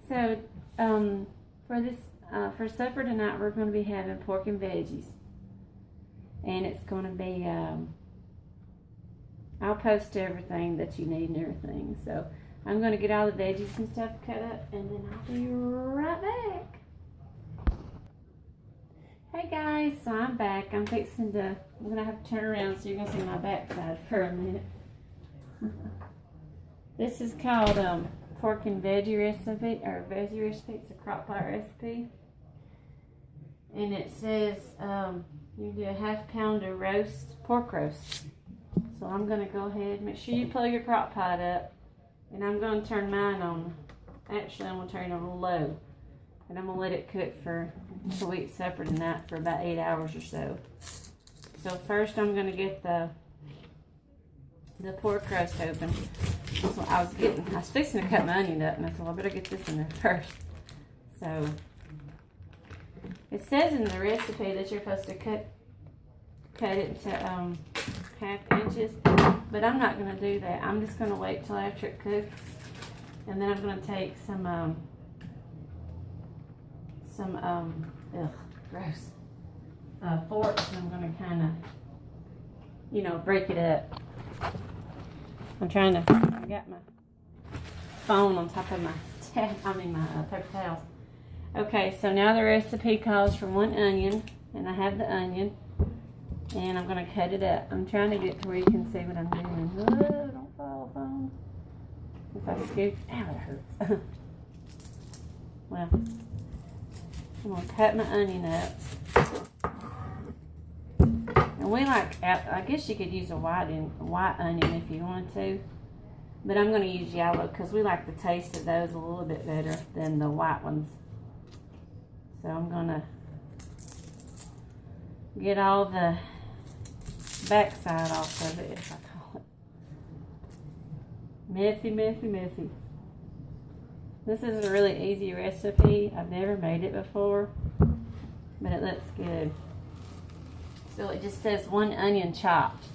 So, for supper tonight, we're going to be having pork and veggies. And it's going to be, I'll post everything that you need and everything. So, I'm going to get all the veggies and stuff cut up, and then I'll be right back. Hey guys, so I'm back. I'm going to have to turn around so you're going to see my backside for a minute. This is called, pork and veggie recipe, or veggie recipe. It's a crock pot recipe. And it says, you do a half pound of pork roast. So I'm going to go ahead, make sure you plug your crock pot up. And I'm going to turn mine on, actually I'm going to turn it on low. And I'm going to let it cook so we eat supper tonight for about 8 hours or so. So first I'm going to get the pork roast open. So I was fixing to cut my onion up, and I said, well, I better get this in there first. So it says in the recipe that you're supposed to cut it into half inches, but I'm not going to do that. I'm just going to wait till after it cooks, and then I'm going to take some gross forks, and I'm going to kind of, break it up. I got my phone on top of my paper towels. Okay, so now the recipe calls for 1 onion, and I have the onion, and I'm going to cut it up. I'm trying to get to where you can see what I'm doing. Oh, don't fall, phone. If I scoop, ow, it hurts. Well, I'm going to cut my onion up. And I guess you could use a white onion if you wanted to. But I'm going to use yellow because we like the taste of those a little bit better than the white ones. So I'm going to get all the backside off of it, if I call it. Messy, messy, messy. This is a really easy recipe. I've never made it before, but it looks good. So it just says 1 onion chopped.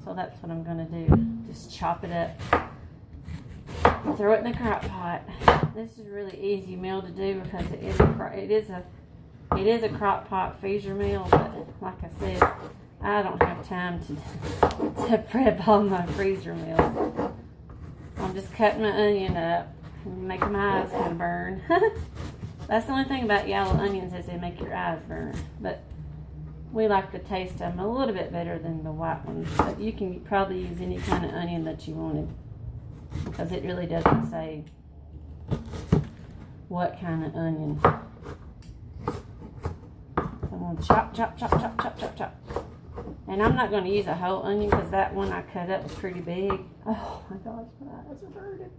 So that's what I'm going to do. Just chop it up. Throw it in the crock pot. This is a really easy meal to do because it is a crock pot freezer meal, but like I said, I don't have time to prep all my freezer meals. So I'm just cutting my onion up and making my eyes kind of burn. That's the only thing about yellow onions is they make your eyes burn. But we like the taste of them a little bit better than the white ones. But you can probably use any kind of onion that you wanted, because it really doesn't say what kind of onion. So I'm going to chop, chop, chop, chop, chop, chop, chop. And I'm not going to use a whole onion because that one I cut up was pretty big. Oh my gosh, my eyes are burning.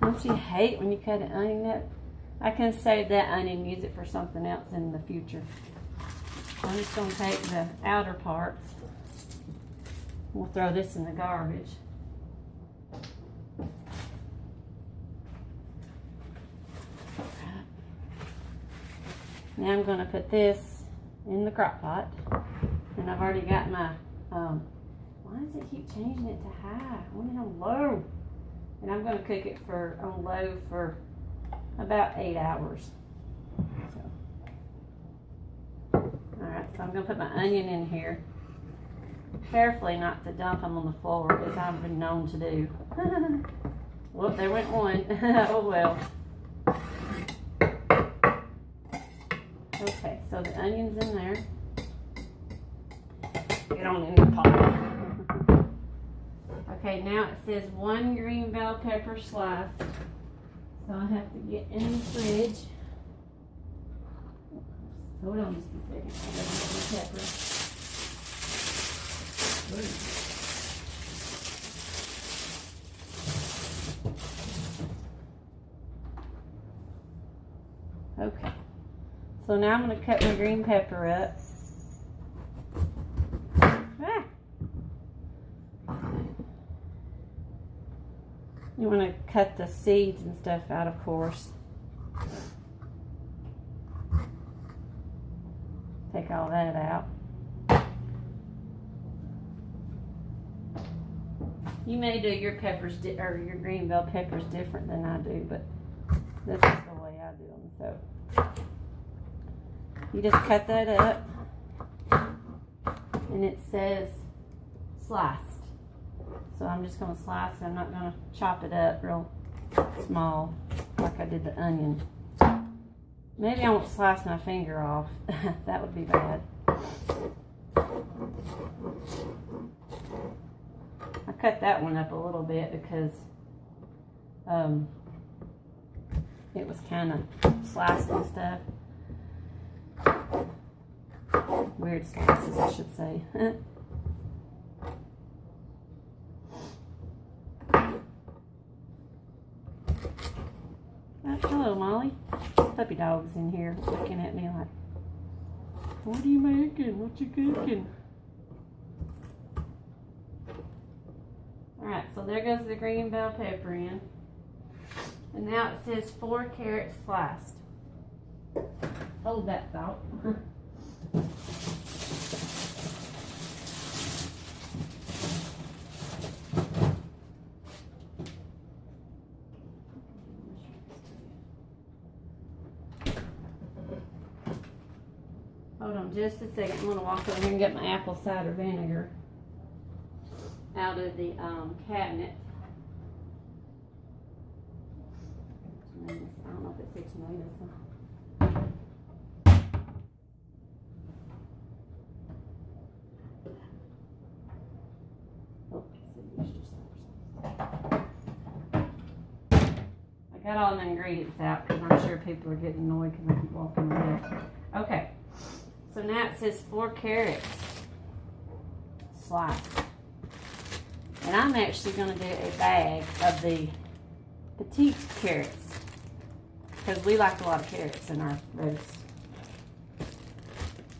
Don't you hate when you cut an onion up? I can save that onion and use it for something else in the future. I'm just going to take the outer parts. We'll throw this in the garbage. Now I'm going to put this in the crock pot. And I've already got my, why does it keep changing it to high? I want it on low. And I'm going to cook it on low for about 8 hours. Alright, so I'm going to put my onion in here. Carefully not to dump them on the floor, as I've been known to do. Whoop, there went one. Oh well. Okay, so the onion's in there. Get on in the pot. Okay, now it says 1 green bell pepper slice. So I have to get in the fridge. Hold on just a second. I gotta get the pepper. Okay. So now I'm going to cut my green pepper up. Ah. You want to cut the seeds and stuff out, of course. Take all that out. You may do your peppers or your green bell peppers different than I do, but This is the way I do them. So you just cut that up, and it says sliced. So I'm just going to slice it. I'm not going to chop it up real small like I did the onion. Maybe I won't slice my finger off. That would be bad. I cut that one up a little bit because it was kind of sliced and stuff. Weird slices, I should say. Hello, Molly. Puppy dog's in here looking at me like, what are you making? What you cooking? Alright, so there goes the green bell pepper in. And now it says 4 carrots sliced. Hold that thought. Hold on just a second. I'm going to walk over here and get my apple cider vinegar out of the cabinet. I don't know if it says tomatoes. Oh, I got all the ingredients out because I'm sure people are getting annoyed because I keep walking around. Okay. So now it says 4 carrots sliced. And I'm actually going to do a bag of the petite carrots because we like a lot of carrots in our roast.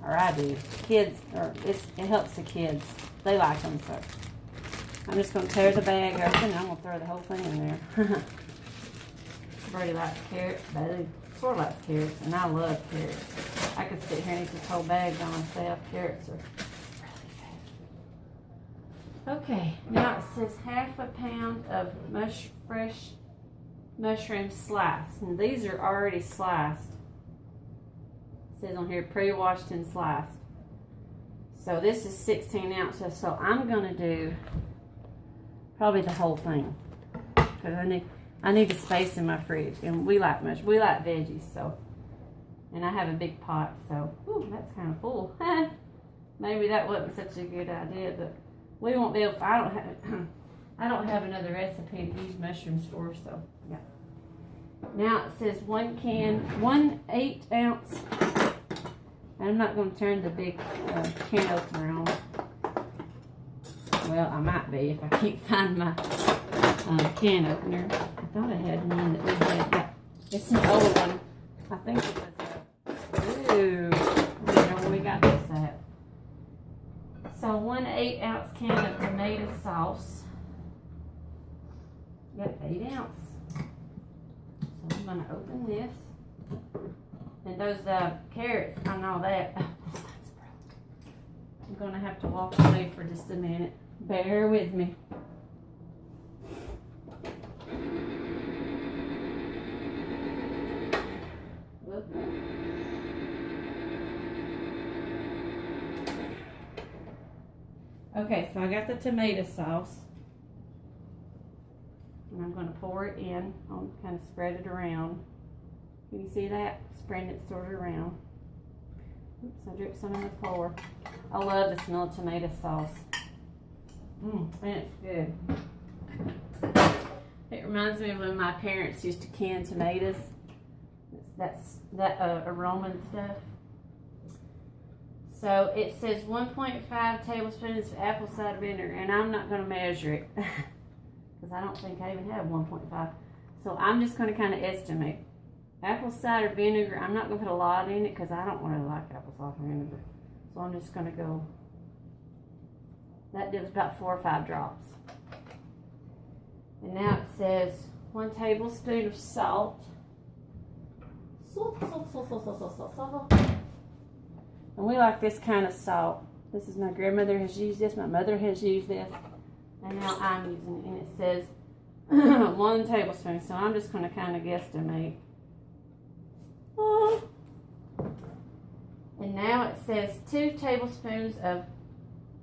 Or I do. Kids, or it helps the kids. They like them, so I'm just going to tear the bag open and I'm going to throw the whole thing in there. Brody likes carrots. Buddy sort of likes carrots, and I love carrots. I could sit here and eat this whole bag by myself. Carrots are really good. Okay, now it says ½ a pound of fresh mushrooms sliced. And these are already sliced. It says on here pre-washed and sliced. So this is 16 ounces. So I'm going to do probably the whole thing because I need the space in my fridge, and we like veggies, so, and I have a big pot, so, ooh, that's kind of full. Maybe that wasn't such a good idea, but we won't be able, I don't have another recipe to use mushrooms for, so, yeah. Now it says 1 8-ounce, I'm not going to turn the big can opener on. Well, I might be if I can't find my can opener. I thought I had one that we had. Yeah, it's an old one. I think it was ooh, I don't know where we got this at. So 1 8-ounce can of tomato sauce. Got 8 ounce. So I'm gonna open this. And those carrots, I know that. I'm gonna have to walk away for just a minute. Bear with me. Okay, so I got the tomato sauce, and I'm going to pour it in. I'll kind of spread it around. Can you see that? Spreading it sort of around. Oops, I dripped some on the floor. I love the smell of tomato sauce. And it's good. It reminds me of when my parents used to can tomatoes. That aroma and stuff. So it says 1.5 tablespoons of apple cider vinegar, and I'm not going to measure it because I don't think I even have 1.5. So I'm just going to kind of estimate. Apple cider vinegar, I'm not going to put a lot in it because I don't really like apple cider vinegar. So I'm just going to go, that gives about 4 or 5 drops. And now it says 1 tablespoon of salt. Salt. And we like this kind of salt. This is my grandmother has used this, my mother has used this, and now I'm using it. And it says 1 tablespoon, so I'm just going to kind of guesstimate. Oh. And now it says 2 tablespoons of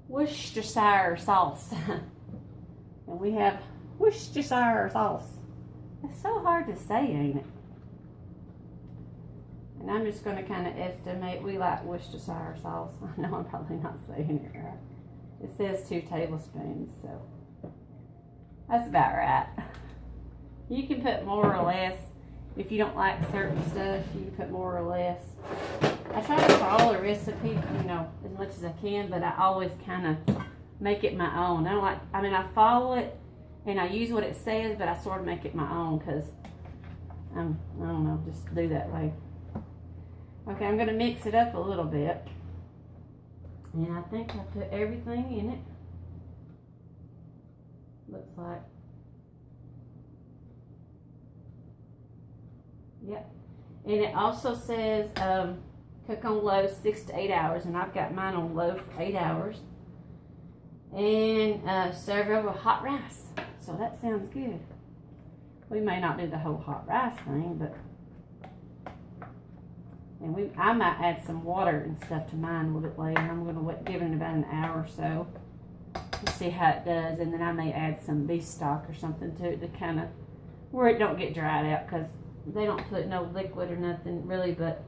Worcestershire sauce. And we have Worcestershire sauce. It's so hard to say, ain't it? And I'm just going to kind of estimate. We like Worcestershire sauce. I know I'm probably not saying it right. It says 2 tablespoons, so that's about right. You can put more or less. If you don't like certain stuff, you can put more or less. I try to follow the recipe, you know, as much as I can, but I always kind of make it my own. I follow it and I use what it says, but I sort of make it my own because I don't know, just do that way. Okay, I'm going to mix it up a little bit. And I think I put everything in it. Looks like. Yep. And it also says cook on low 6 to 8 hours. And I've got mine on low for 8 hours. And serve over hot rice. So that sounds good. We may not do the whole hot rice thing, but I might add some water and stuff to mine a little bit later. I'm going to give it about an hour or so to see how it does, and then I may add some beef stock or something to it to kind of where it don't get dried out, because they don't put no liquid or nothing really, but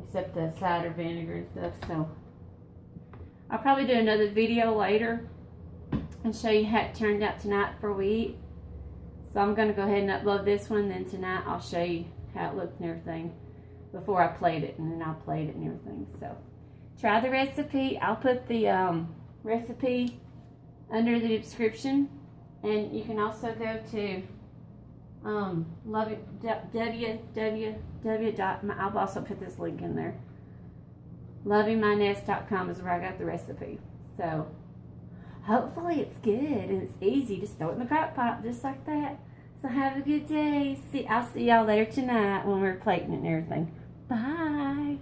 except the cider vinegar and stuff. So I'll probably do another video later and show you how it turned out tonight before we eat. So I'm going to go ahead and upload this one, then tonight I'll show you how it looked and everything before I plate it, and then I'll plate it and everything. So try the recipe. I'll put the recipe under the description, and you can also go to I'll also put this link in there. lovingmynest.com is where I got the recipe. So hopefully it's good and it's easy. Just throw it in the crock pot just like that. So have a good day. I'll see y'all later tonight when we're plating it and everything. Bye.